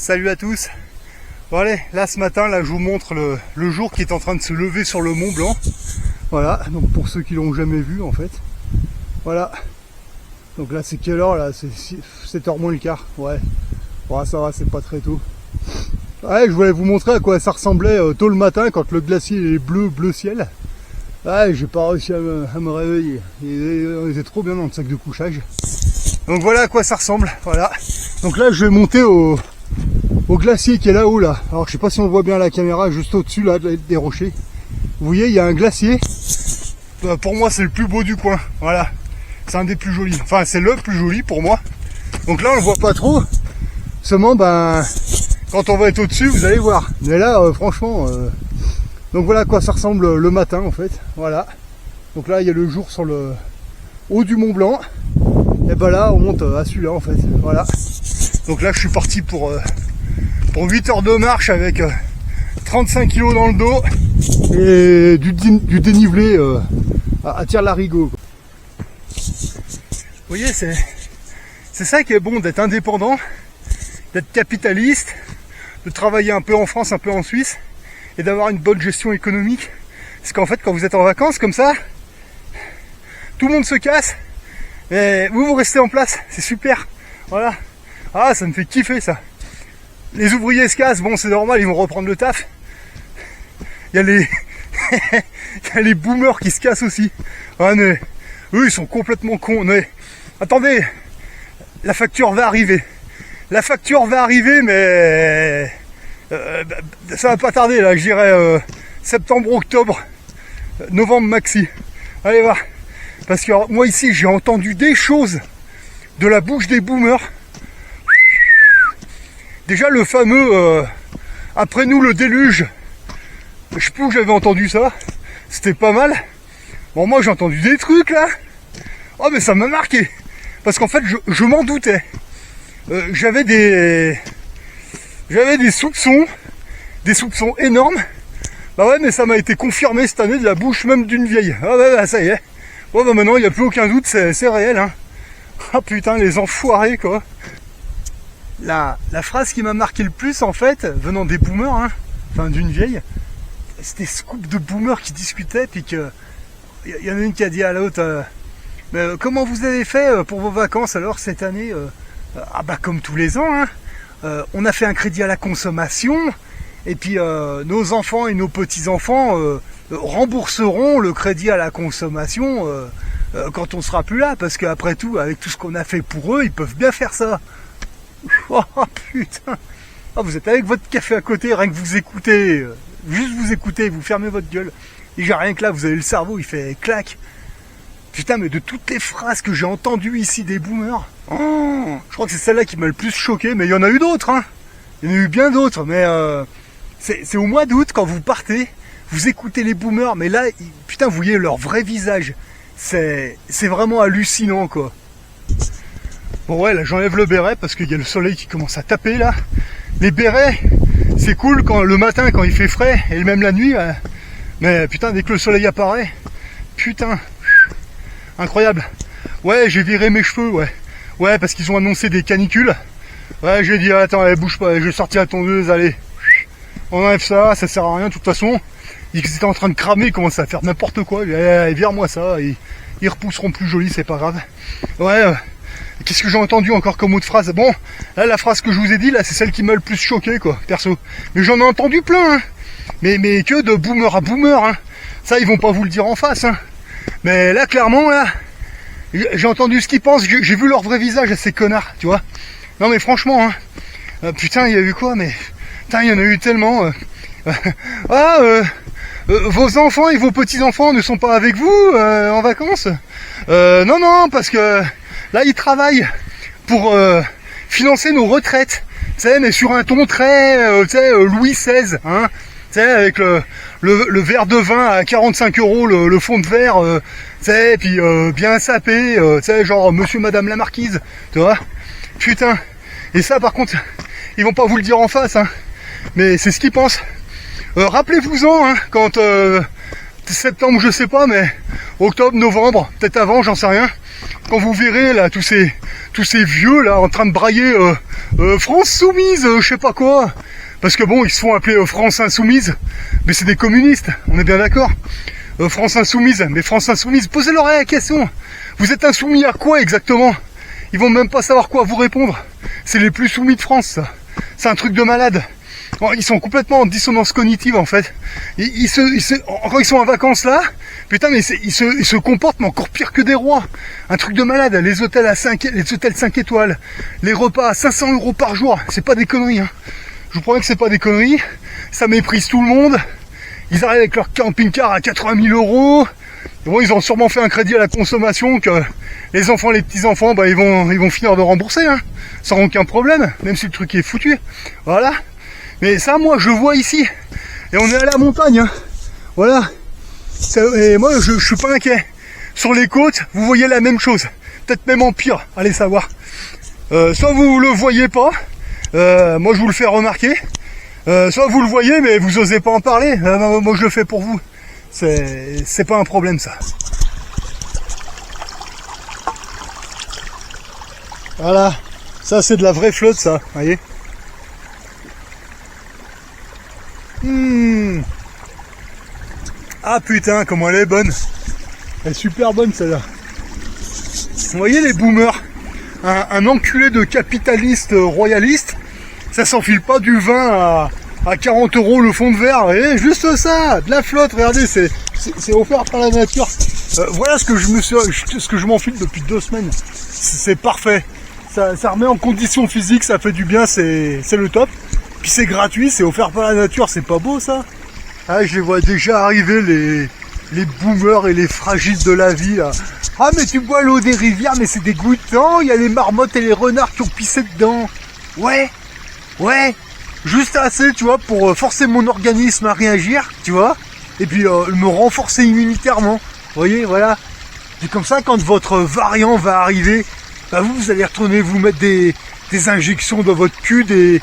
Salut à tous. Bon allez, là ce matin, là je vous montre le jour qui est en train de se lever sur le Mont Blanc. Voilà, donc pour ceux qui l'ont jamais vu en fait. Voilà. Donc là c'est quelle heure là? C'est 7h moins le quart. Ouais. Bon, ça va, c'est pas très tôt. Ouais, je voulais vous montrer à quoi ça ressemblait tôt le matin quand le glacier est bleu ciel. Ouais, j'ai pas réussi à me réveiller. On était trop bien dans le sac de couchage. Donc voilà à quoi ça ressemble. Voilà. Donc là je vais monter au glacier qui est là-haut là. Alors je sais pas si on voit bien à la caméra, juste au-dessus là des rochers. Vous voyez, il y a un glacier. Pour moi c'est le plus beau du coin. Voilà. C'est un des plus jolis. Enfin c'est le plus joli pour moi. Donc là on le voit pas trop. Seulement quand on va être au-dessus vous allez voir. Mais là franchement donc voilà à quoi ça ressemble le matin en fait. Voilà. Donc là il y a le jour sur le haut du Mont Blanc. Et ben là on monte à celui-là en fait. Voilà. Donc là je suis parti pour 8 heures de marche avec 35 kg dans le dos et du dénivelé à tire-larigot. Vous voyez, c'est ça qui est bon d'être indépendant, d'être capitaliste, de travailler un peu en France, un peu en Suisse et d'avoir une bonne gestion économique. Parce qu'en fait quand vous êtes en vacances comme ça, tout le monde se casse et vous restez en place, c'est super. Voilà. Ah, ça me fait kiffer ça. Les ouvriers se cassent, bon c'est normal, ils vont reprendre le taf. Il y a les il y a les boomers qui se cassent aussi. Ah mais eux ils sont complètement cons. Mais attendez, la facture va arriver. La facture va arriver, mais ça va pas tarder là, je dirais septembre, octobre, novembre maxi. Allez voir. Parce que moi ici j'ai entendu des choses de la bouche des boomers. Déjà le fameux après nous le déluge, je sais plus où j'avais entendu ça, c'était pas mal. Bon moi j'ai entendu des trucs là, oh mais ça m'a marqué, parce qu'en fait je m'en doutais. J'avais des soupçons énormes. Bah ouais mais ça m'a été confirmé cette année de la bouche même d'une vieille. Ah ouais bah, ça y est, ouais bah maintenant il n'y a plus aucun doute, c'est réel hein. Ah putain les enfoirés quoi. La phrase qui m'a marqué le plus en fait, venant des boomers, hein, enfin d'une vieille, c'était ce couple de boomers qui discutaient, puis que y en a une qui a dit à l'autre mais comment vous avez fait pour vos vacances alors cette année? Ah bah comme tous les ans, hein, on a fait un crédit à la consommation, et puis nos enfants et nos petits-enfants rembourseront le crédit à la consommation quand on sera plus là, parce qu'après tout, avec tout ce qu'on a fait pour eux, ils peuvent bien faire ça. Oh putain! Oh, vous êtes avec votre café à côté, rien que vous écoutez, juste vous écoutez, vous fermez votre gueule. Et j'ai rien que là, vous avez le cerveau, il fait clac. Putain, mais de toutes les phrases que j'ai entendues ici des boomers, oh, je crois que c'est celle-là qui m'a le plus choqué, mais il y en a eu d'autres, hein. Il y en a eu bien d'autres, mais c'est au mois d'août quand vous partez, vous écoutez les boomers, mais là, putain, vous voyez leur vrai visage. C'est vraiment hallucinant, quoi. Bon ouais, là j'enlève le béret parce qu'il y a le soleil qui commence à taper là. Les bérets, c'est cool quand le matin quand il fait frais et même la nuit. Mais putain, dès que le soleil apparaît, putain, incroyable. Ouais, j'ai viré mes cheveux, ouais. Ouais, parce qu'ils ont annoncé des canicules. Ouais, j'ai dit attends, allez, bouge pas, je vais sortir la tondeuse, allez. On enlève ça, ça sert à rien de toute façon. Ils étaient en train de cramer, ils commencent à faire n'importe quoi. Allez, vire-moi ça, ils repousseront plus joli, c'est pas grave. Ouais. Qu'est-ce que j'ai entendu encore comme autre phrase? Bon, là la phrase que je vous ai dit là, c'est celle qui m'a le plus choqué quoi, perso. Mais j'en ai entendu plein, hein. Mais que de boomer à boomer, hein. Ça ils vont pas vous le dire en face, hein. Mais là clairement là, j'ai entendu ce qu'ils pensent, j'ai vu leur vrai visage à ces connards, tu vois. Non mais franchement, hein. Putain, il y a eu quoi? Mais putain, il y en a eu tellement. Vos enfants et vos petits-enfants ne sont pas avec vous en vacances? Non, parce que là, ils travaillent pour financer nos retraites, tu sais, mais sur un ton très, Louis XVI, hein, tu sais, avec le verre de vin à 45 € le fond de verre, tu sais, puis bien sapé, tu sais, genre Monsieur, Madame la Marquise, tu vois, putain. Et ça, par contre, ils vont pas vous le dire en face, hein, mais c'est ce qu'ils pensent. Rappelez-vous-en, hein, quand septembre, je sais pas, mais octobre, novembre, peut-être avant, j'en sais rien. Quand vous verrez là tous ces vieux là en train de brailler France soumise, je sais pas quoi. Parce que bon, ils se font appeler France insoumise, mais c'est des communistes, on est bien d'accord. France insoumise, mais France insoumise, posez-leur la question. Vous êtes insoumis à quoi exactement? Ils vont même pas savoir quoi vous répondre. C'est les plus soumis de France, ça. C'est un truc de malade. Ils sont complètement en dissonance cognitive en fait. Quand ils sont en vacances là, putain mais ils se comportent mais encore pire que des rois. Un truc de malade. Les hôtels 5 étoiles, les repas à 500 € par jour, c'est pas des conneries. Hein. Je vous promets que c'est pas des conneries. Ça méprise tout le monde. Ils arrivent avec leur camping-car à 80 000 €. Bon, ils ont sûrement fait un crédit à la consommation que les enfants, les petits-enfants, bah, ils vont finir de rembourser, hein, sans aucun problème, même si le truc est foutu. Voilà. Mais ça, moi, je vois ici. Et on est à la montagne, hein. Voilà. Et moi, je suis pas inquiet. Sur les côtes, vous voyez la même chose. Peut-être même en pire, allez savoir. Soit vous le voyez pas, moi je vous le fais remarquer. Soit vous le voyez, mais vous osez pas en parler. Moi, je le fais pour vous. C'est pas un problème, ça. Voilà. Ça, c'est de la vraie flotte, ça. Vous voyez. Ah putain, comment elle est bonne. Elle est super bonne, celle-là. Vous voyez les boomers, un enculé de capitaliste royaliste, ça s'enfile pas du vin à 40 € le fond de verre, et juste ça, de la flotte, regardez, c'est offert par la nature. Voilà ce que je m'enfile depuis 2 semaines. C'est parfait. Ça remet en condition physique, ça fait du bien, c'est le top. Puis c'est gratuit, c'est offert par la nature, c'est pas beau ça? Ah, je les vois déjà arriver, les boomers et les fragiles de la vie là. Ah mais tu bois l'eau des rivières, mais c'est dégoûtant, il y a les marmottes et les renards qui ont pissé dedans. Ouais, juste assez, tu vois, pour forcer mon organisme à réagir, tu vois, et puis me renforcer immunitairement. Vous voyez, voilà. Et comme ça, quand votre variant va arriver, bah vous allez retourner vous mettre des injections dans votre cul, des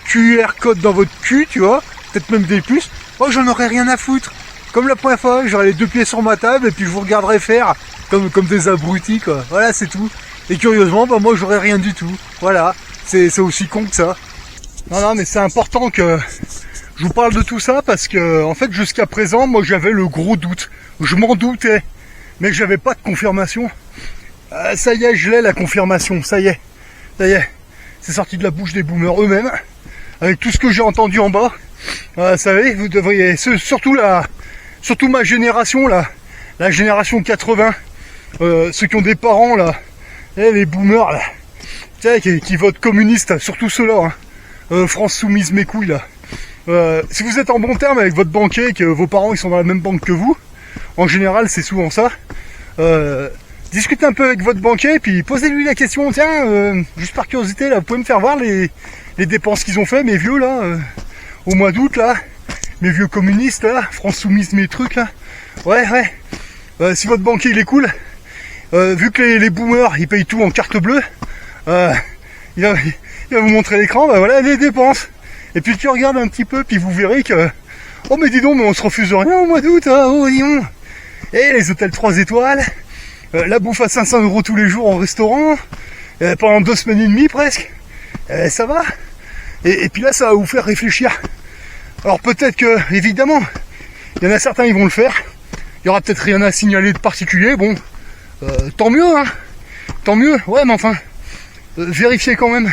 QR codes dans votre cul, tu vois, peut-être même des puces. Moi, j'en aurais rien à foutre. Comme la première fois, j'aurais les 2 pieds sur ma table et puis je vous regarderai faire comme des abrutis, quoi. Voilà, c'est tout. Et curieusement, bah moi, j'aurais rien du tout. Voilà, c'est aussi con que ça. Non, mais c'est important que je vous parle de tout ça parce que, en fait, jusqu'à présent, moi, j'avais le gros doute. Je m'en doutais, mais j'avais pas de confirmation. Ça y est, je l'ai, la confirmation. Ça y est. C'est sorti de la bouche des boomers eux-mêmes, avec tout ce que j'ai entendu en bas. Vous savez, vous devriez, surtout ma génération là, la génération 80, ceux qui ont des parents là, les boomers là, qui votent communistes, surtout ceux-là, hein. France soumise mes couilles là. Si vous êtes en bon terme avec votre banquier, que vos parents ils sont dans la même banque que vous, en général c'est souvent ça. Discutez un peu avec votre banquier et puis posez-lui la question, tiens, juste par curiosité là, vous pouvez me faire voir les dépenses qu'ils ont fait, mes vieux là, au mois d'août là, mes vieux communistes là, France soumise mes trucs là. Ouais. Si votre banquier il est cool, vu que les boomers ils payent tout en carte bleue, il va vous montrer l'écran, bah voilà les dépenses. Et puis tu regardes un petit peu, puis vous verrez que, oh mais dis donc, mais on se refuse rien au mois d'août, hein, oh dis donc. Et les hôtels 3 étoiles, la bouffe à 500 € tous les jours en restaurant, pendant 2 semaines et demie presque, ça va. Et puis là ça va vous faire réfléchir. Alors peut-être que, évidemment, il y en a certains ils vont le faire, il y aura peut-être rien à signaler de particulier, bon, tant mieux, hein, tant mieux, ouais mais enfin, vérifiez quand même,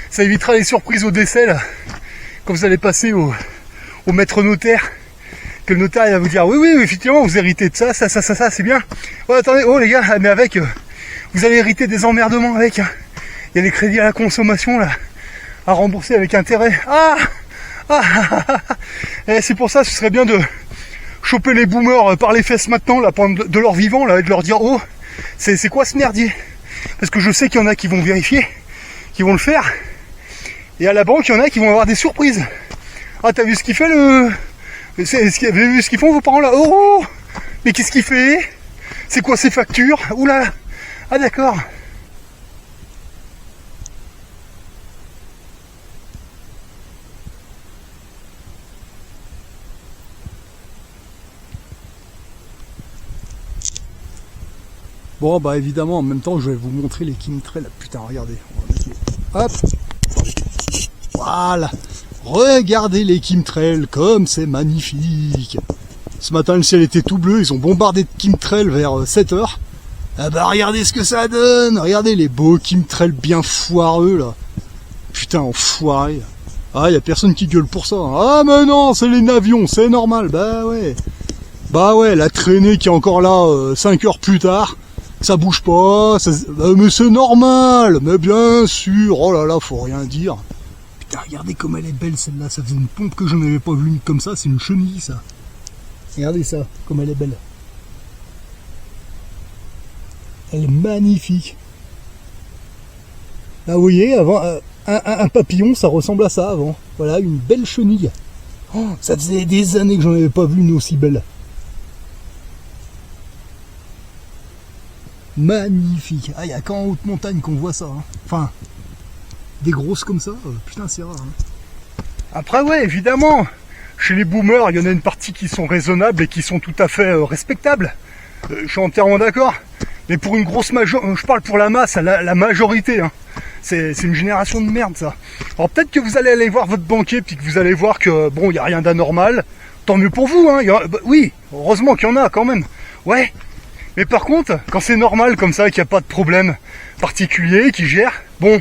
ça évitera les surprises au décès là, quand vous allez passer au maître notaire, que le notaire il va vous dire oui effectivement vous héritez de ça, c'est bien. Ouais attendez, oh les gars, mais avec, vous allez hériter des emmerdements avec, hein. Il y a les crédits à la consommation là, à rembourser avec intérêt. Et c'est pour ça, ce serait bien de choper les boomers par les fesses maintenant, là, pendant de leur vivant, là, et de leur dire, oh, c'est quoi ce merdier? Parce que je sais qu'il y en a qui vont vérifier, qui vont le faire, et à la banque, il y en a qui vont avoir des surprises. Ah, t'as vu ce qu'il fait vous avez vu ce qu'ils font vos parents là? Oh, mais qu'est-ce qu'il fait? C'est quoi ces factures? Oula, ah d'accord. Bon, bah évidemment, en même temps, je vais vous montrer les chemtrails. Putain, regardez. Hop. Voilà. Regardez les chemtrails, comme c'est magnifique. Ce matin, le ciel était tout bleu. Ils ont bombardé de chemtrails vers 7h. Ah bah regardez ce que ça donne. Regardez les beaux chemtrails bien foireux, là. Putain, enfoiré. Ah, y a personne qui gueule pour ça. Ah, mais non, c'est les navions, c'est normal. Bah ouais. Bah ouais, la traînée qui est encore là 5 heures plus tard. Ça bouge pas. Mais c'est normal. Mais bien sûr. Oh là là, faut rien dire. Putain, regardez comme elle est belle celle-là. Ça faisait une pompe que je n'avais pas vue comme ça. C'est une chenille, ça. Regardez ça, comme elle est belle. Elle est magnifique. Là, vous voyez, avant, un papillon, ça ressemble à ça avant. Voilà, une belle chenille. Oh, ça faisait des années que j'en avais pas vu une aussi belle. Magnifique. Ah, il n'y a qu'en haute montagne qu'on voit ça. Hein. Enfin, des grosses comme ça, putain, c'est rare. Hein. Après, ouais, évidemment, chez les boomers, il y en a une partie qui sont raisonnables et qui sont tout à fait respectables. Je suis entièrement d'accord. Mais pour une grosse majorité, je parle pour la masse, la majorité, hein. C'est une génération de merde, ça. Alors peut-être que vous allez aller voir votre banquier, puis que vous allez voir que, bon, il n'y a rien d'anormal. Tant mieux pour vous, hein. Oui, heureusement qu'il y en a quand même. Ouais. Mais par contre, quand c'est normal comme ça, qu'il n'y a pas de problème particulier, qui gère, bon,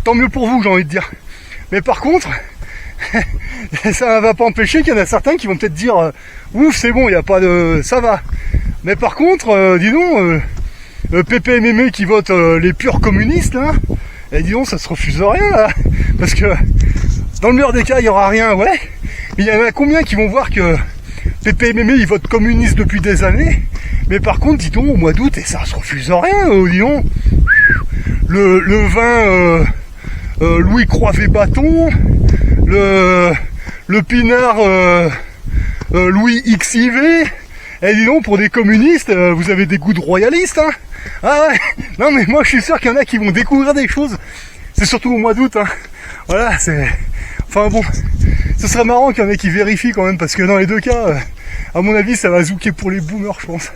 tant mieux pour vous, j'ai envie de dire. Mais par contre, ça va pas empêcher qu'il y en a certains qui vont peut-être dire ouf, c'est bon, il n'y a pas de... ça va. Mais par contre, dis donc, Pépé et Mémé qui votent les purs communistes, là, et dis donc, ça se refuse rien, là. Parce que, dans le meilleur des cas, il n'y aura rien, ouais. Mais il y en a combien qui vont voir que Pépé et Mémé, ils votent communistes depuis des années. Mais par contre, dis donc, au mois d'août, et ça se refuse rien, dis donc. Le vin Louis Croivet-Bâton, le pinard Louis XIV, et dis donc, pour des communistes, vous avez des goûts de royalistes, hein. Ah ouais, non mais moi je suis sûr qu'il y en a qui vont découvrir des choses, c'est surtout au mois d'août, hein. Voilà, c'est... Enfin bon, ce serait marrant qu'il y en ait qui vérifient quand même, parce que dans les deux cas, à mon avis, ça va zouker pour les boomers, je pense.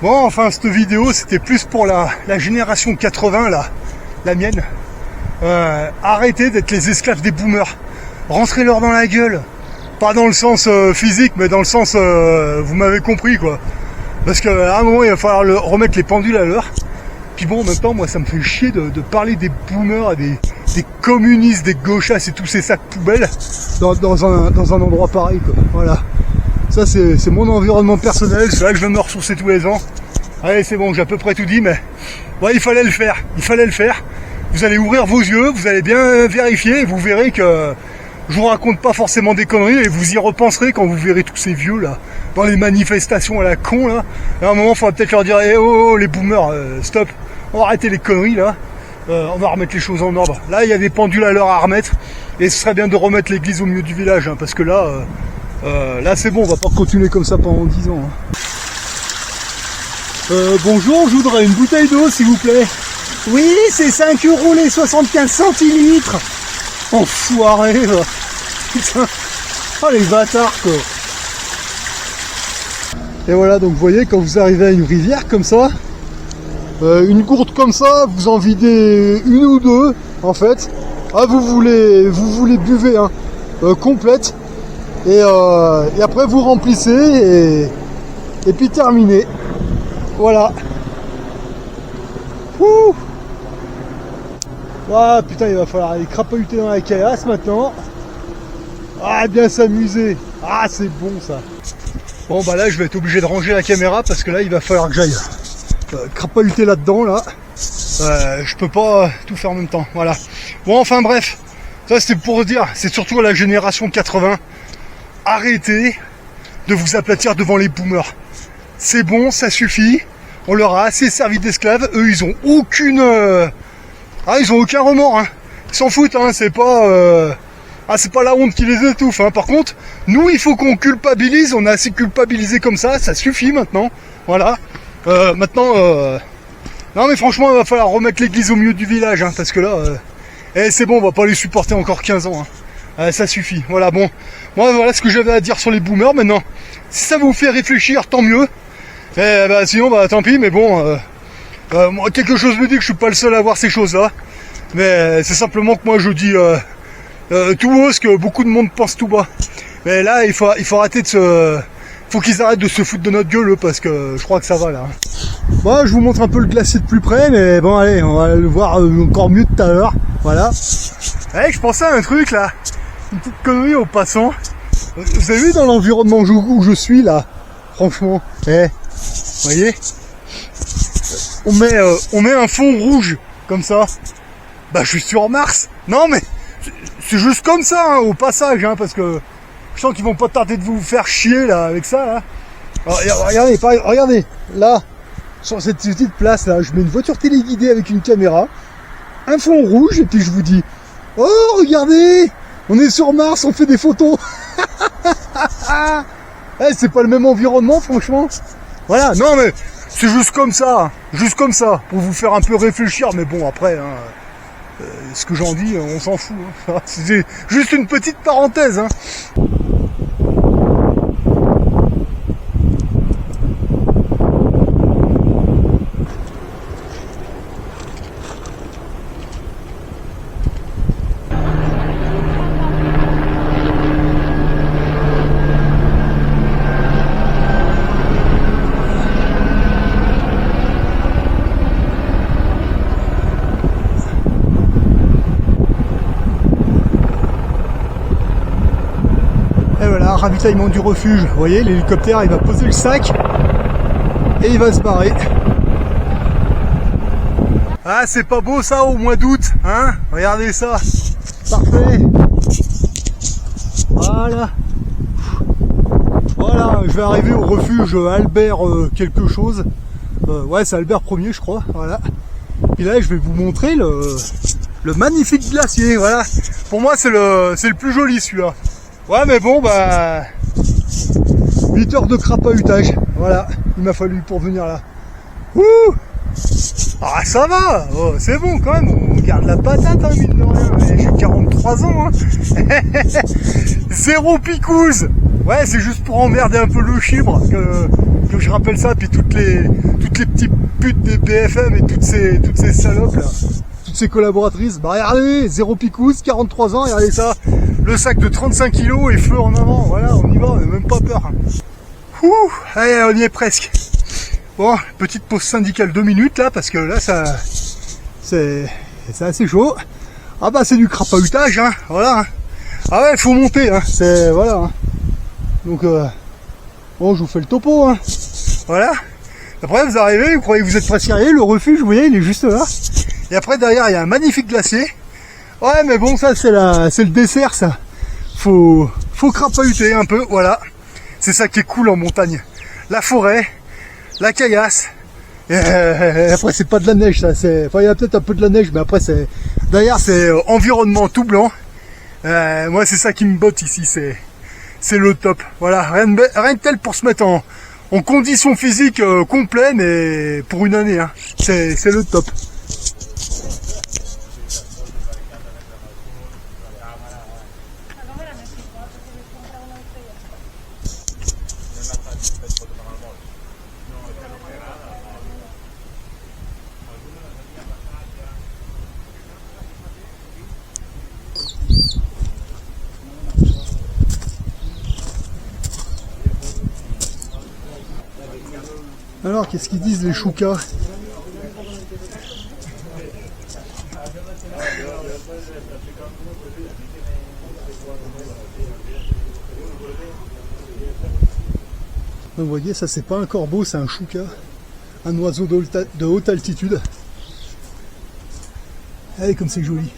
Bon, enfin, cette vidéo, c'était plus pour la génération 80, là, la mienne. Arrêtez d'être les esclaves des boomers. Rentrez-leur dans la gueule. Pas dans le sens physique, mais dans le sens, vous m'avez compris, quoi. Parce qu'à un moment, il va falloir remettre les pendules à l'heure. Puis bon, en même temps, moi, ça me fait chier de parler des boomers, des communistes, des gauchasses et tous ces sacs poubelles dans un endroit pareil, quoi. Voilà. Ça, c'est mon environnement personnel, c'est là que je vais me ressourcer tous les ans. Allez, c'est bon, j'ai à peu près tout dit, mais ouais, il fallait le faire. Vous allez ouvrir vos yeux, vous allez bien vérifier, et vous verrez que je vous raconte pas forcément des conneries, et vous y repenserez quand vous verrez tous ces vieux, là, dans les manifestations à la con, là. Et à un moment, il faudra peut-être leur dire, eh oh, les boomers, stop, on va arrêter les conneries, là. On va remettre les choses en ordre. Là, il y a des pendules à l'heure à remettre, et ce serait bien de remettre l'église au milieu du village, hein, parce que là... là c'est bon, on va pas continuer comme ça pendant 10 ans. Hein. Bonjour, je voudrais une bouteille d'eau s'il vous plaît. Oui, c'est 5 € les 75 centilitres. Enfoiré, va. Putain. Oh les bâtards, quoi. Et voilà, donc vous voyez, quand vous arrivez à une rivière comme ça, Une gourde comme ça, vous en videz une ou deux en fait. Ah, vous voulez buvez hein, complète. Et après vous remplissez et puis terminé. Voilà. Ouh. Ah putain, il va falloir aller crapahuter dans la caillasse maintenant. Ah, bien s'amuser. Ah, c'est bon ça. Bon bah là je vais être obligé de ranger la caméra parce que là il va falloir que j'aille crapahuter là-dedans là. Je peux pas tout faire en même temps. Voilà. Bon, enfin bref. Ça c'était pour dire, c'est surtout à la génération 80. Arrêtez de vous aplatir devant les boomers. C'est bon, ça suffit. On leur a assez servi d'esclaves. Eux, ils ont aucune... ils ont aucun remords. Hein. Ils s'en foutent. Hein. C'est pas... c'est pas la honte qui les étouffe. Hein. Par contre, nous, il faut qu'on culpabilise. On a assez culpabilisé comme ça. Ça suffit maintenant. Voilà. Maintenant... Non, mais franchement, il va falloir remettre l'église au milieu du village. Hein, parce que là... c'est bon, on va pas les supporter encore 15 ans. Hein. Ça suffit. Voilà, bon. Moi, voilà ce que j'avais à dire sur les boomers. Maintenant, si ça vous fait réfléchir, tant mieux. Sinon, tant pis. Mais bon, moi, quelque chose me dit que je suis pas le seul à voir ces choses-là. Mais c'est simplement que moi, je dis tout haut ce que beaucoup de monde pense tout bas. Mais là, il faut arrêter de se... Faut qu'ils arrêtent de se foutre de notre gueule, parce que je crois que ça va, là. Bon, je vous montre un peu le glacier de plus près, mais bon, allez, on va le voir encore mieux tout à l'heure. Voilà. Je pensais à un truc, là. Une petite connerie au passant. Vous avez vu dans l'environnement où je suis là, franchement, vous voyez, on met un fond rouge comme ça. Bah, je suis sur Mars. Non mais c'est juste comme ça, hein, au passage, hein, parce que je sens qu'ils vont pas tarder de vous faire chier là avec ça. Là. Alors, regardez, là, sur cette petite place là, je mets une voiture téléguidée avec une caméra, un fond rouge et puis je vous dis, oh regardez. On est sur Mars, on fait des photos. C'est pas le même environnement, franchement. Voilà, non mais c'est juste comme ça, pour vous faire un peu réfléchir. Mais bon, après, hein, ce que j'en dis, on s'en fout. Hein. C'est juste une petite parenthèse. Hein. Ravitaillement du refuge, vous voyez, l'hélicoptère il va poser le sac et il va se barrer. Ah, c'est pas beau ça au mois d'août, hein? Regardez ça, parfait. Voilà. Voilà, je vais arriver au refuge Albert quelque chose. Ouais, c'est Albert 1er je crois, voilà. Et là je vais vous montrer le magnifique glacier, voilà. Pour moi c'est le plus joli celui-là. Ouais mais bon 8 heures de crapahutage, voilà, il m'a fallu pour venir là. Ouh. Ah ça va, oh, c'est bon quand même, on garde la patate hein, mine de rien, j'ai 43 ans hein. Zéro picouse. Ouais c'est juste pour emmerder un peu le chibre que je rappelle ça, puis toutes les petites putes des BFM et toutes ces salopes là. Toutes ces collaboratrices, bah regardez, zéro picouse, 43 ans, regardez ça, le sac de 35 kg et feu en avant, voilà, on y va, on n'a même pas peur. Ouh, allez, on y est presque. Bon, petite pause syndicale 2 minutes là, parce que là, c'est assez chaud. Ah bah c'est du crapahutage, hein, voilà. Hein. Ah ouais, il faut monter, hein, c'est, voilà. Hein. Donc, bon, je vous fais le topo, hein. Voilà. Après, vous arrivez, vous croyez que vous êtes presque arrivé, le refuge, vous voyez, il est juste là. Et après derrière il y a un magnifique glacier. Ouais mais bon ça c'est le dessert ça. Faut crapahuter un peu, voilà. C'est ça qui est cool en montagne. La forêt, la caillasse. Et après c'est pas de la neige ça, enfin il y a peut-être un peu de la neige mais après derrière c'est environnement tout blanc. Moi c'est ça qui me botte ici, c'est le top. Voilà, rien de tel pour se mettre en condition physique complète mais pour une année. Hein. C'est le top. Alors, qu'est-ce qu'ils disent les choukas? Vous voyez, ça c'est pas un corbeau, c'est un chouka, un oiseau de haute altitude. Allez, comme c'est joli.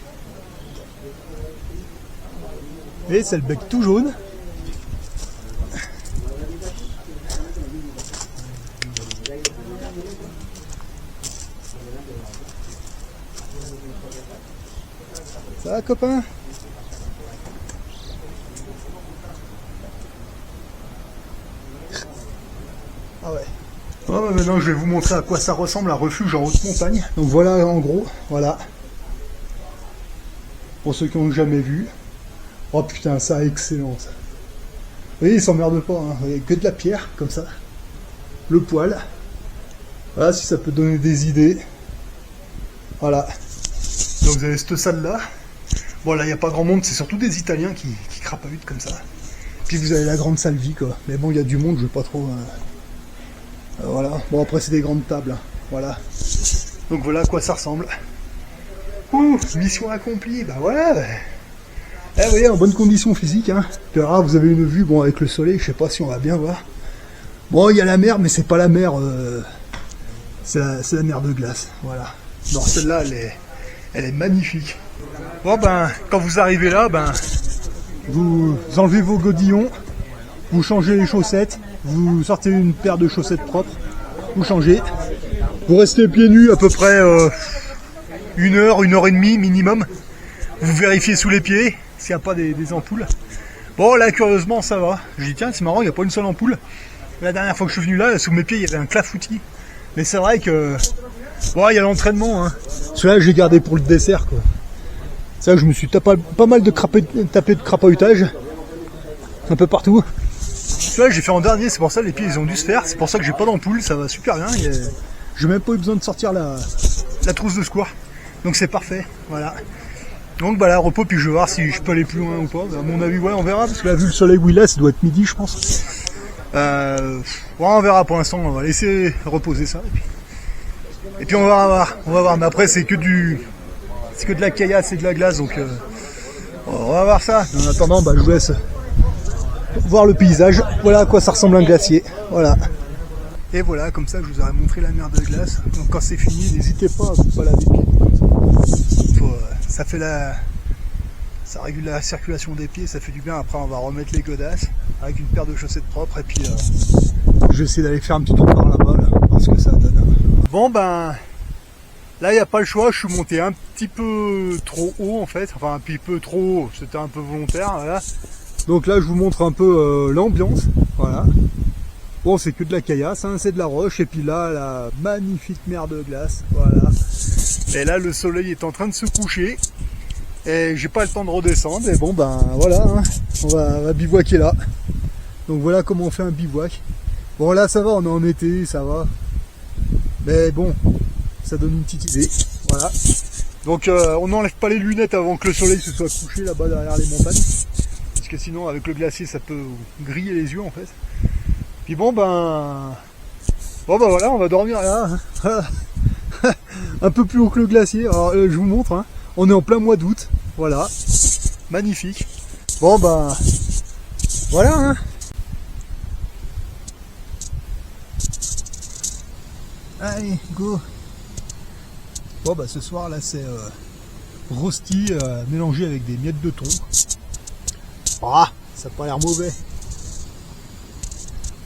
Et c'est le bec tout jaune. Ça va, copain? Ah ouais. Bon, bah maintenant je vais vous montrer à quoi ça ressemble un refuge en haute montagne. Donc voilà en gros, voilà. Pour ceux qui n'ont jamais vu. Oh putain, ça excellent ça. Vous voyez, ils s'emmerdent pas, hein. Il n'y a que de la pierre, comme ça. Le poil. Voilà, si ça peut donner des idées. Voilà. Donc vous avez cette salle là. Bon là il n'y a pas grand monde, c'est surtout des Italiens qui crapahutent comme ça. Puis vous avez la grande salle vie quoi. Mais bon il y a du monde, je vais pas trop... voilà. Bon après c'est des grandes tables. Hein. Voilà. Donc voilà à quoi ça ressemble. Ouh, mission accomplie, bah voilà. Eh vous voyez, en bonne condition physique. Hein. Vous avez une vue, bon avec le soleil, je sais pas si on va bien voir. Bon il y a la mer, mais c'est pas la mer... c'est la mer de glace. Voilà. Non celle-là elle est magnifique. Bon ben, quand vous arrivez là, ben, vous enlevez vos godillons, vous changez les chaussettes, vous sortez une paire de chaussettes propres, vous changez, vous restez pieds nus à peu près 1 heure, 1 heure et demie minimum, vous vérifiez sous les pieds s'il n'y a pas des ampoules. Bon là curieusement ça va, je dis tiens c'est marrant il n'y a pas une seule ampoule, la dernière fois que je suis venu là, sous mes pieds il y avait un clafoutis, mais c'est vrai que, bon il y a l'entraînement, hein. Celui-là j'ai gardé pour le dessert quoi. C'est là que je me suis tapé pas mal de crapahutage, un peu partout. Celui-là j'ai fait en dernier, c'est pour ça les pieds ils ont dû se faire, c'est pour ça que j'ai pas d'ampoule, ça va super bien. J'ai même pas eu besoin de sortir la trousse de secours, donc c'est parfait, voilà. Donc bah là repos, puis je vais voir si je peux aller plus loin ou pas. À mon avis ouais on verra, parce que là vu le soleil où il est, ça doit être midi je pense. Ouais, on verra pour l'instant, on va laisser reposer ça. Et puis on va voir, mais après c'est que de la caillasse et de la glace, donc on va voir ça. En attendant, bah, je vous laisse voir le paysage. Voilà à quoi ça ressemble un glacier. Voilà. Et voilà, comme ça, je vous aurais montré la mer de glace. Donc quand c'est fini, n'hésitez pas à vous balader pieds. Ça régule la circulation des pieds, ça fait du bien. Après, on va remettre les godasses avec une paire de chaussettes propres. Et puis, je vais essayer d'aller faire un petit tour par là-bas, là, voir ce que ça donne. Bon, ben... Là, il n'y a pas le choix, je suis monté un petit peu trop haut en fait, enfin un petit peu trop haut, c'était un peu volontaire, voilà. Donc là, je vous montre un peu l'ambiance, voilà. Bon, c'est que de la caillasse, hein, c'est de la roche, et puis là, la magnifique mer de glace, voilà. Et là, le soleil est en train de se coucher, et j'ai pas le temps de redescendre, et bon, ben voilà, hein, on va bivouaquer là. Donc voilà comment on fait un bivouac. Bon, là, ça va, on est en été, ça va. Mais bon... ça donne une petite idée, voilà. Donc on n'enlève pas les lunettes avant que le soleil se soit couché là-bas derrière les montagnes, parce que sinon avec le glacier ça peut griller les yeux en fait. Puis bon ben voilà, on va dormir là, un peu plus haut que le glacier. Alors je vous montre, hein. On est en plein mois d'août, voilà, magnifique. Bon ben voilà, hein. Allez, go. Bon bah ce soir là c'est rosti mélangé avec des miettes de thon. Ah, ça n'a pas l'air mauvais.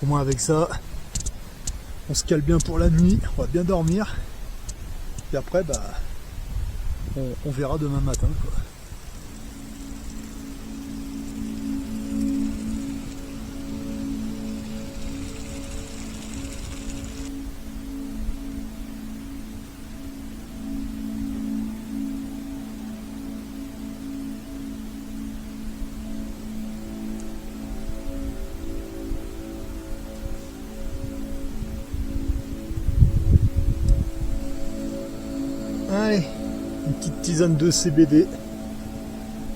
Au moins avec ça, on se cale bien pour la nuit, on va bien dormir. Et après bah on verra demain matin quoi. Allez, une petite tisane de CBD.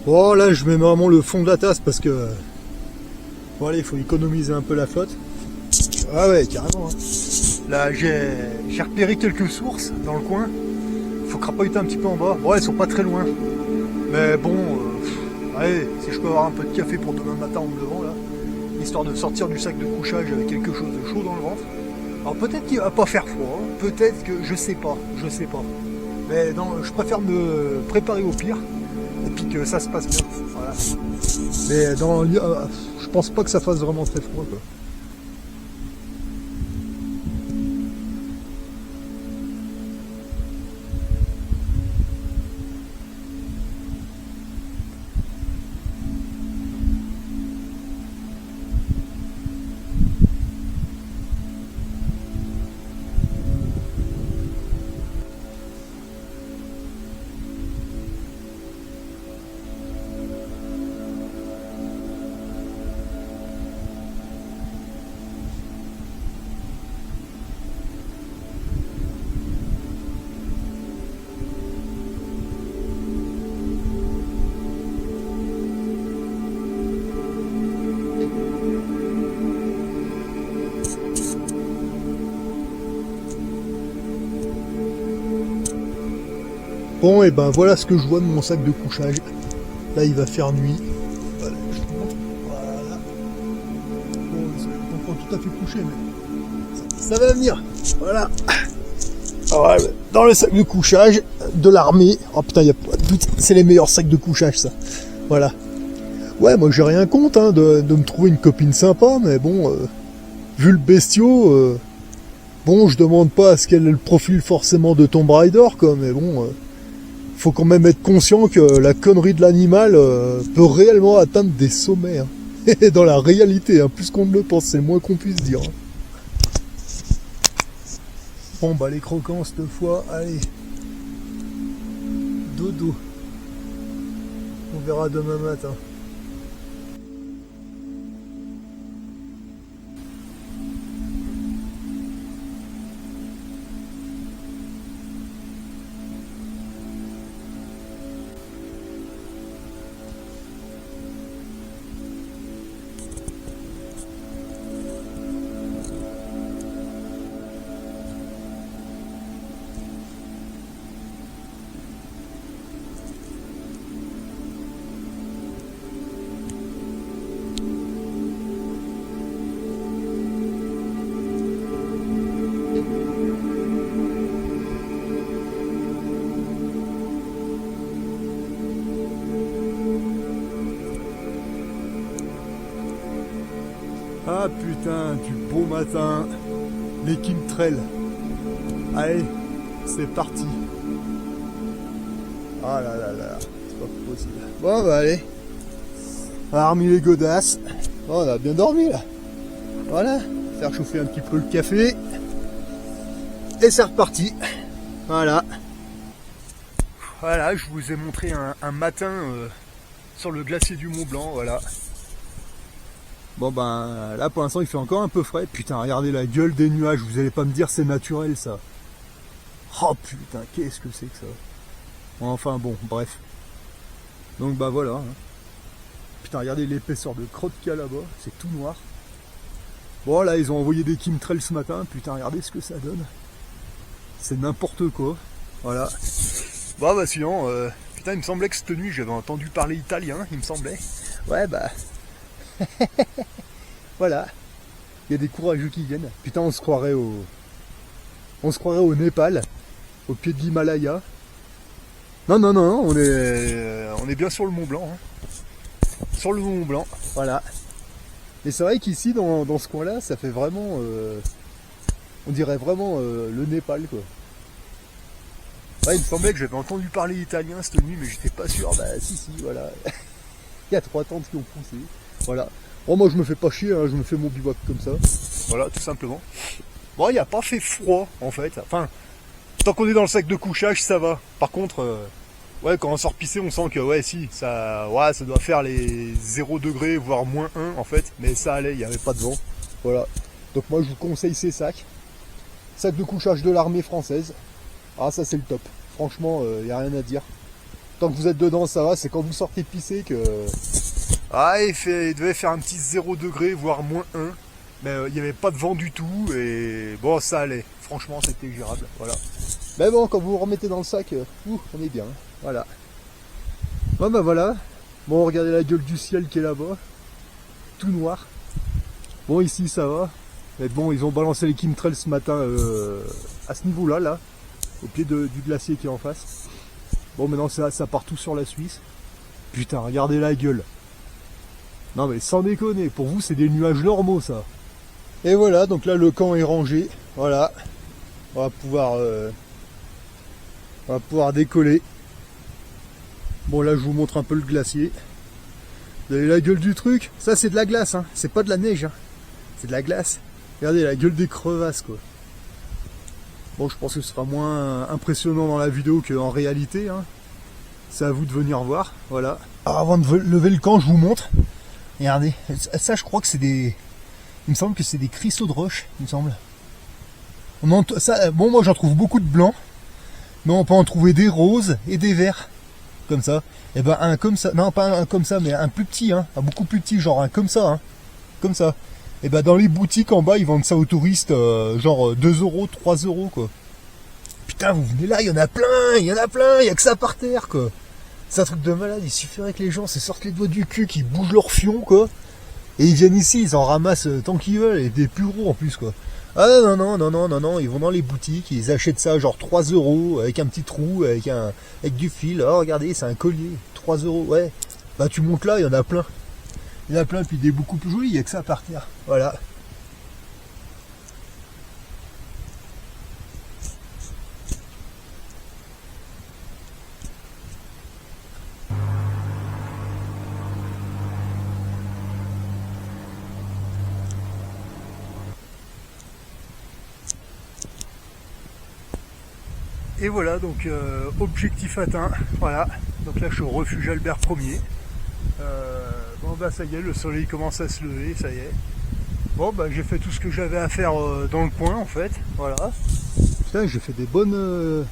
Bon là je mets vraiment le fond de la tasse parce que bon allez, il faut économiser un peu la flotte. Ah ouais carrément hein. Là, j'ai repéré quelques sources dans le coin. Faut crapahuter un petit peu en bas. Bon, elles sont pas très loin. Mais bon, allez, si je peux avoir un peu de café pour demain matin en me levant, là, histoire de sortir du sac de couchage avec quelque chose de chaud dans le ventre. Alors peut-être qu'il va pas faire froid, hein. Peut-être que je sais pas. Mais non, je préfère me préparer au pire et puis que ça se passe bien. Voilà. Mais je pense pas que ça fasse vraiment très froid, quoi. Bon, et ben voilà ce que je vois de mon sac de couchage. Là, il va faire nuit. Voilà, je te montre. Voilà. Bon, c'est pas tout à fait couché, mais ça va venir. Voilà. Ah ouais, dans le sac de couchage de l'armée. Oh putain, il y a pas de doute. C'est les meilleurs sacs de couchage, ça. Voilà. Ouais, moi j'ai rien contre hein, de me trouver une copine sympa, mais bon, vu le bestiau, bon, je demande pas à ce qu'elle ait le profil forcément de Tomb Raider, quoi, mais bon. Faut quand même être conscient que la connerie de l'animal peut réellement atteindre des sommets. Hein. Et dans la réalité, hein, plus qu'on ne le pense, c'est le moins qu'on puisse dire. Hein. Bon bah les croquants cette fois, allez. Dodo. On verra demain matin. Ah putain, du beau matin, les chemtrails. Allez, c'est parti. Ah là là là, c'est pas possible. Bon bah allez, on a remis les godasses. Bon, on a bien dormi là. Voilà, faire chauffer un petit peu le café. Et c'est reparti. Voilà. Voilà, je vous ai montré un matin sur le glacier du Mont Blanc, voilà. Bon ben là pour l'instant il fait encore un peu frais. Putain, regardez la gueule des nuages, vous allez pas me dire c'est naturel ça. Oh putain, qu'est-ce que c'est que ça. Enfin bon, bref. Donc bah voilà. Hein. Putain, regardez l'épaisseur de crotte qu'il y a là-bas, c'est tout noir. Bon là ils ont envoyé des chemtrails ce matin, putain regardez ce que ça donne. C'est n'importe quoi. Voilà. Bon bah sinon, putain il me semblait que cette nuit j'avais entendu parler italien, il me semblait. Ouais bah... Voilà, il y a des courageux qui viennent. Putain, on se croirait au Népal, au pied de l'Himalaya. Non, non, non, on est bien sur le Mont Blanc. Hein. Sur le Mont Blanc, voilà. Et c'est vrai qu'ici, dans ce coin-là, ça fait vraiment... on dirait vraiment le Népal, quoi. Ouais, il me semblait que j'avais entendu parler italien cette nuit, mais j'étais pas sûr. Bah si, voilà. Il y a 3 tentes qui ont poussé. Voilà. Bon, moi je me fais pas chier, hein, je me fais mon bivouac comme ça. Voilà, tout simplement. Bon, il n'y a pas fait froid en fait. Enfin, tant qu'on est dans le sac de couchage, ça va. Par contre, ouais, quand on sort pisser, on sent que ouais, si, ça doit faire les 0 degrés, voire moins 1 en fait. Mais ça allait, il n'y avait pas de vent. Voilà. Donc moi je vous conseille ces sacs. Sac de couchage de l'armée française. Ah, ça c'est le top. Franchement, il n'y a rien à dire. Tant que vous êtes dedans, ça va. C'est quand vous sortez pisser que... Ah, il devait faire un petit 0 degré, voire moins 1. Mais il n'y avait pas de vent du tout et bon ça allait. Franchement c'était gérable. Voilà. Mais bon quand vous remettez dans le sac, on est bien. Voilà. Bon bah voilà. Bon regardez la gueule du ciel qui est là-bas. Tout noir. Bon ici ça va. Mais bon ils ont balancé les chemtrails ce matin à ce niveau-là, là, au pied du glacier qui est en face. Bon maintenant ça part tout sur la Suisse. Putain regardez la gueule. Non mais sans déconner, pour vous c'est des nuages normaux ça. Et voilà, donc là le camp est rangé. Voilà. On va pouvoir décoller. Bon là je vous montre un peu le glacier. Vous avez la gueule du truc. Ça c'est de la glace, hein. C'est pas de la neige. Hein. C'est de la glace. Regardez la gueule des crevasses quoi. Bon je pense que ce sera moins impressionnant dans la vidéo qu'en réalité. Hein. C'est à vous de venir voir. Voilà. Alors, avant de lever le camp, je vous montre. Regardez. Ça je crois que c'est des... Il me semble que c'est des cristaux de roche, il me semble. Bon moi j'en trouve beaucoup de blancs. Mais on peut en trouver des roses et des verts. Comme ça. Et ben un comme ça. Non pas un comme ça, mais un plus petit, hein. Un beaucoup plus petit, genre un comme ça. Hein. Comme ça. Et ben dans les boutiques en bas, ils vendent ça aux touristes, genre 2 euros, 3 euros quoi. Putain, vous venez là, il y en a plein, il y a que ça par terre quoi. C'est un truc de malade, il suffirait que les gens se sortent les doigts du cul, qu'ils bougent leur fion quoi. Et ils viennent ici, ils en ramassent tant qu'ils veulent, et des plus gros en plus quoi. Ah non, ils vont dans les boutiques, ils achètent ça genre 3 euros, avec un petit trou, avec du fil. Oh regardez, c'est un collier, 3 euros, ouais. Bah tu montes là, il y en a plein. Il y en a plein, puis des beaucoup plus jolis, il n'y a que ça par terre. Voilà. Et voilà, donc objectif atteint. Voilà, donc là je suis au refuge Albert Ier. Bon bah ça y est, le soleil commence à se lever, ça y est. Bon bah j'ai fait tout ce que j'avais à faire dans le coin en fait. Voilà. Putain, j'ai fait des bonnes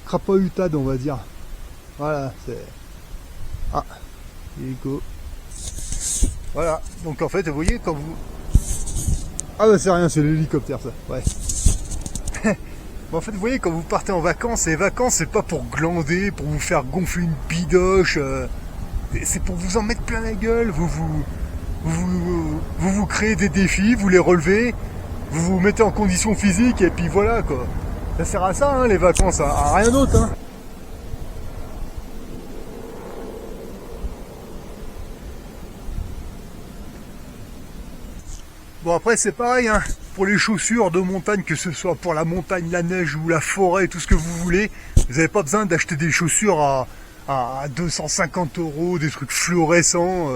crapahutades on va dire. Voilà, c'est... Ah, hélico. Voilà, donc en fait vous voyez quand vous... Ah bah c'est rien, c'est l'hélicoptère ça, ouais. En fait, vous voyez, quand vous partez en vacances, les vacances, c'est pas pour glander, pour vous faire gonfler une bidoche, c'est pour vous en mettre plein la gueule, vous créez des défis, vous les relevez, vous vous mettez en condition physique, et puis voilà, quoi. Ça sert à ça, hein, les vacances, à rien d'autre, hein. Bon, après, c'est pareil, hein. Pour les chaussures de montagne, que ce soit pour la montagne, la neige ou la forêt, tout ce que vous voulez, vous n'avez pas besoin d'acheter des chaussures à 250 euros, des trucs fluorescents,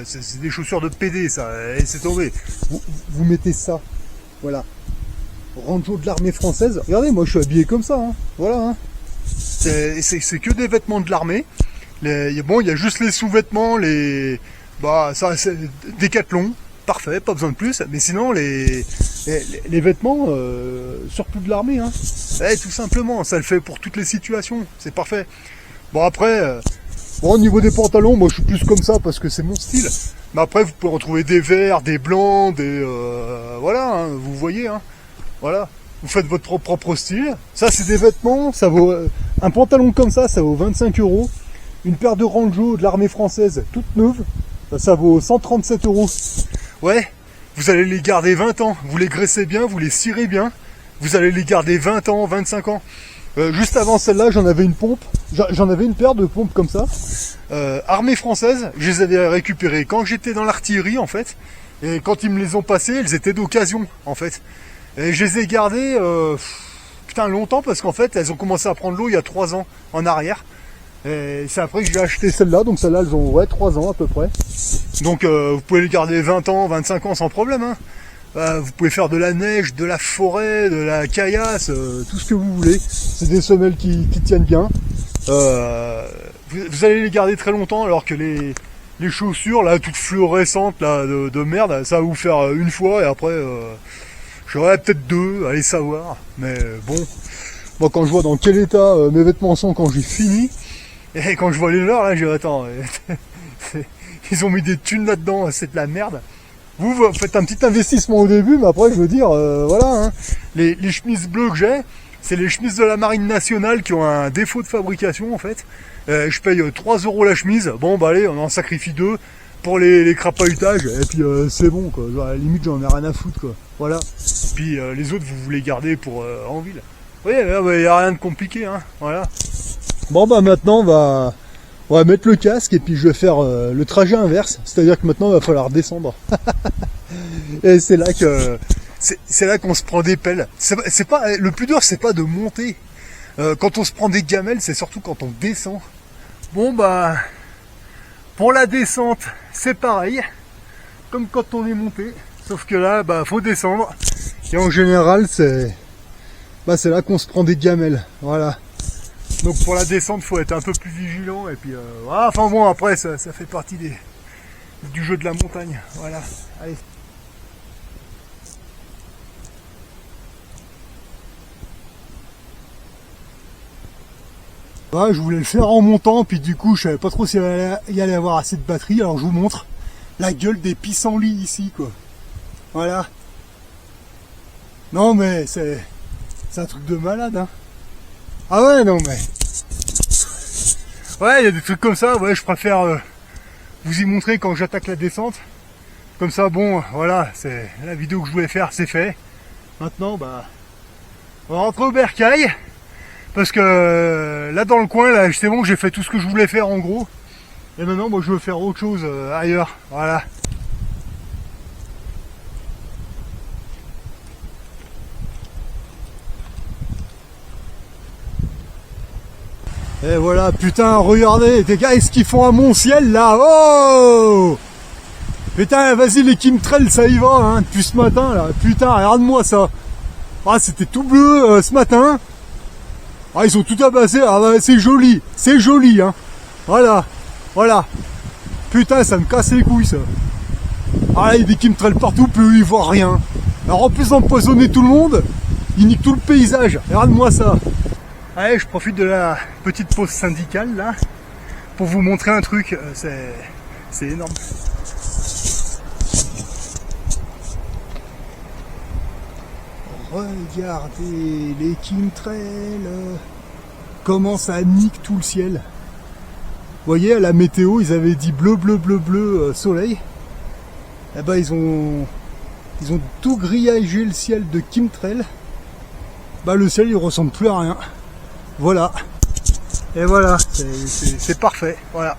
c'est des chaussures de PD ça, et c'est tombé. Vous mettez ça, voilà, rancho de l'armée française, regardez moi je suis habillé comme ça, hein. Voilà, hein. C'est que des vêtements de l'armée, bon il y a juste les sous-vêtements, bah ça c'est Décathlon. Parfait, pas besoin de plus, mais sinon les vêtements surplus de l'armée, hein. Tout simplement, ça le fait pour toutes les situations, c'est parfait. Bon après, bon, au niveau des pantalons, moi je suis plus comme ça parce que c'est mon style. Mais après vous pouvez retrouver des verts, des blancs, des voilà, hein, vous voyez, hein. Voilà, vous faites votre propre style. Ça c'est des vêtements, ça vaut un pantalon comme ça vaut 25 euros. Une paire de ranjo de l'armée française toute neuve, ça vaut 137 euros. Ouais, vous allez les garder 20 ans, vous les graissez bien, vous les cirez bien, vous allez les garder 20 ans, 25 ans. Juste avant celle-là, j'en avais une pompe, j'en avais une paire de pompes comme ça. Armée française, je les avais récupérées quand j'étais dans l'artillerie en fait, et quand ils me les ont passées, elles étaient d'occasion en fait. Et je les ai gardées putain longtemps parce qu'en fait, elles ont commencé à prendre l'eau il y a 3 ans en arrière. Et c'est après que j'ai acheté celle-là, donc celle-là elles ont 3 ans à peu près. Donc vous pouvez les garder 20 ans, 25 ans sans problème, hein. Vous pouvez faire de la neige, de la forêt, de la caillasse, tout ce que vous voulez. C'est des semelles qui tiennent bien. Vous allez les garder très longtemps alors que les chaussures là toutes fluorescentes là de merde, ça va vous faire une fois et après j'aurais peut-être 2, allez savoir. Mais bon, moi quand je vois dans quel état mes vêtements sont quand j'ai fini, et quand je vois les leurs là, je dis attends, ils ont mis des thunes là-dedans, c'est de la merde. vous faites un petit investissement au début, mais après, je veux dire, voilà, hein. Les chemises bleues que j'ai, c'est les chemises de la Marine nationale qui ont un défaut de fabrication, en fait. Je paye 3 € la chemise. Bon, bah allez, on en sacrifie 2 pour les crapahutages, et puis c'est bon, quoi. Genre, à la limite, j'en ai rien à foutre, quoi. Voilà. Puis les autres, vous les gardez pour en ville. Vous voyez, là, il n'y a rien de compliqué, hein. Voilà. Bon, bah maintenant, on va mettre le casque, et puis je vais faire le trajet inverse. C'est-à-dire que maintenant, il va falloir descendre. Et c'est là que... C'est là qu'on se prend des pelles. C'est pas, le plus dur, c'est pas de monter. Quand on se prend des gamelles, c'est surtout quand on descend. Bon, bah... Pour la descente, c'est pareil, comme quand on est monté, sauf que là, bah, faut descendre. Et en général, c'est là qu'on se prend des gamelles, voilà. Donc pour la descente, faut être un peu plus vigilant, et puis voilà. Enfin bon, après, ça fait partie du jeu de la montagne, voilà. Allez. Ouais, je voulais le faire en montant, puis du coup je savais pas trop s'il y allait avoir assez de batterie, alors je vous montre la gueule des pissenlits ici, quoi. Voilà. Non mais c'est un truc de malade, hein. Ah ouais, non mais... Ouais, il y a des trucs comme ça, ouais, je préfère vous y montrer quand j'attaque la descente. Comme ça, bon, voilà, c'est la vidéo que je voulais faire, c'est fait. Maintenant, bah... on va rentrer au bercail. Parce que là dans le coin, là c'est bon, j'ai fait tout ce que je voulais faire en gros. Et maintenant moi je veux faire autre chose ailleurs. Voilà. Et voilà, putain, regardez, les gars, est-ce qu'ils font à mon ciel là? Oh! Putain, vas-y les chemtrails, ça y va, hein, depuis ce matin là. Putain, regarde-moi ça. Ah, c'était tout bleu ce matin. Ah, ils ont tout abassé, ah bah, c'est joli, hein. Voilà, voilà. Putain, ça me casse les couilles, ça. Ah, là, il y a des chemtrails partout, puis eux, ils voient rien. Alors, en plus d'empoisonner tout le monde, ils niquent tout le paysage. Regarde-moi ça. Allez, je profite de la petite pause syndicale, là, pour vous montrer un truc. C'est énorme. Regardez les chemtrails, comment ça nique tout le ciel. Vous voyez, à la météo, ils avaient dit bleu, bleu, bleu, bleu, soleil. Eh ben, ils ont tout grillagé le ciel de chemtrails. Bah, le ciel, il ressemble plus à rien. Voilà. Et voilà, c'est parfait. Voilà.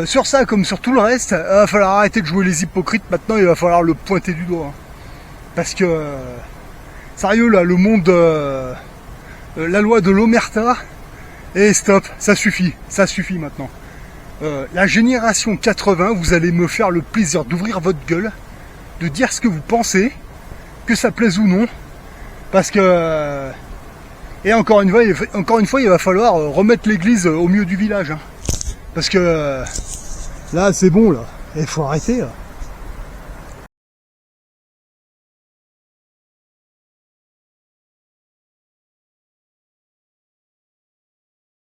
Sur ça, comme sur tout le reste, il va falloir arrêter de jouer les hypocrites. Maintenant, il va falloir le pointer du doigt. Hein. Parce que, sérieux là, le monde, la loi de l'omerta, et stop, ça suffit maintenant. La génération 80, vous allez me faire le plaisir d'ouvrir votre gueule, de dire ce que vous pensez, que ça plaise ou non, parce que, et encore une fois, il va falloir remettre l'église au milieu du village, hein. Parce que, là, c'est bon là, il faut arrêter là.